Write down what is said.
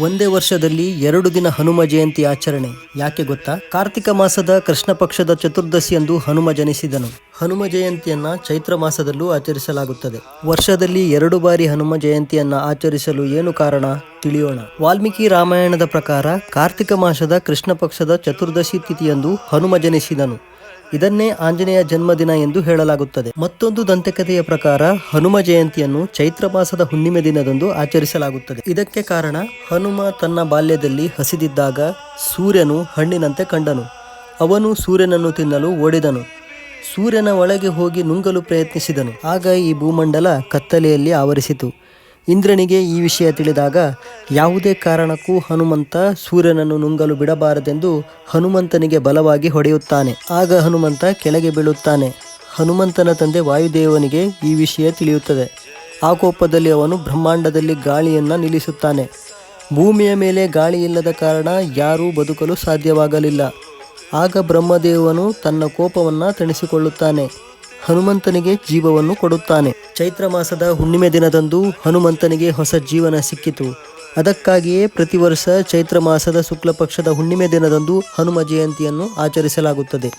ಒಂದೇ ವರ್ಷದಲ್ಲಿ 2 ದಿನ ಹನುಮ ಜಯಂತಿ ಆಚರಣೆ ಯಾಕೆ ಗೊತ್ತಾ? ಕಾರ್ತಿಕ ಮಾಸದ ಕೃಷ್ಣ ಪಕ್ಷದ ಚತುರ್ದಶಿಯಂದು ಹನುಮ ಜನಿಸಿದನು. ಹನುಮ ಜಯಂತಿಯನ್ನ ಚೈತ್ರ ಮಾಸದಲ್ಲೂ ಆಚರಿಸಲಾಗುತ್ತದೆ. ವರ್ಷದಲ್ಲಿ 2 ಬಾರಿ ಹನುಮ ಜಯಂತಿಯನ್ನ ಆಚರಿಸಲು ಏನು ಕಾರಣ ತಿಳಿಯೋಣ. ವಾಲ್ಮೀಕಿ ರಾಮಾಯಣದ ಪ್ರಕಾರ ಕಾರ್ತಿಕ ಮಾಸದ ಕೃಷ್ಣ ಪಕ್ಷದ ಚತುರ್ದಶಿ ತಿಥಿಯಂದು ಹನುಮ ಜನಿಸಿದನು. ಇದನ್ನೇ ಆಂಜನೇಯ ಜನ್ಮದಿನ ಎಂದು ಹೇಳಲಾಗುತ್ತದೆ. ಮತ್ತೊಂದು ದಂತಕಥೆಯ ಪ್ರಕಾರ ಹನುಮ ಜಯಂತಿಯನ್ನು ಚೈತ್ರ ಮಾಸದ ಹುಣ್ಣಿಮೆ ದಿನದಂದು ಆಚರಿಸಲಾಗುತ್ತದೆ. ಇದಕ್ಕೆ ಕಾರಣ, ಹನುಮ ತನ್ನ ಬಾಲ್ಯದಲ್ಲಿ ಹಸಿದಿದ್ದಾಗ ಸೂರ್ಯನು ಹಣ್ಣಿನಂತೆ ಕಂಡನು. ಅವನು ಸೂರ್ಯನನ್ನು ತಿನ್ನಲು ಓಡಿದನು. ಸೂರ್ಯನ ಒಳಗೆ ಹೋಗಿ ನುಂಗಲು ಪ್ರಯತ್ನಿಸಿದನು. ಆಗ ಈ ಭೂಮಂಡಲ ಕತ್ತಲೆಯಲ್ಲಿ ಆವರಿಸಿತು. ಇಂದ್ರನಿಗೆ ಈ ವಿಷಯ ತಿಳಿದಾಗ ಯಾವುದೇ ಕಾರಣಕ್ಕೂ ಹನುಮಂತ ಸೂರ್ಯನನ್ನು ನುಂಗಲು ಬಿಡಬಾರದೆಂದು ಹನುಮಂತನಿಗೆ ಬಲವಾಗಿ ಹೊಡೆಯುತ್ತಾನೆ. ಆಗ ಹನುಮಂತ ಕೆಳಗೆ ಬೀಳುತ್ತಾನೆ. ಹನುಮಂತನ ತಂದೆ ವಾಯುದೇವನಿಗೆ ಈ ವಿಷಯ ತಿಳಿಯುತ್ತದೆ. ಆ ಕೋಪದಲ್ಲಿ ಅವನು ಬ್ರಹ್ಮಾಂಡದಲ್ಲಿ ಗಾಳಿಯನ್ನು ನಿಲ್ಲಿಸುತ್ತಾನೆ. ಭೂಮಿಯ ಮೇಲೆ ಗಾಳಿ ಇಲ್ಲದ ಕಾರಣ ಯಾರೂ ಬದುಕಲು ಸಾಧ್ಯವಾಗಲಿಲ್ಲ. ಆಗ ಬ್ರಹ್ಮದೇವನು ತನ್ನ ಕೋಪವನ್ನು ತಣಿಸಿಕೊಳ್ಳುತ್ತಾನೆ. ಹನುಮಂತನಿಗೆ ಜೀವವನ್ನು ಕೊಡುತ್ತಾನೆ. ಚೈತ್ರ ಮಾಸದ ಹುಣ್ಣಿಮೆ ದಿನದಂದು ಹನುಮಂತನಿಗೆ ಹೊಸ ಜೀವನ ಸಿಕ್ಕಿತು. ಅದಕ್ಕಾಗಿಯೇ ಪ್ರತಿ ವರ್ಷ ಚೈತ್ರ ಮಾಸದ ಶುಕ್ಲ ಪಕ್ಷದ ಹುಣ್ಣಿಮೆ ದಿನದಂದು ಹನುಮ ಜಯಂತಿಯನ್ನು ಆಚರಿಸಲಾಗುತ್ತದೆ.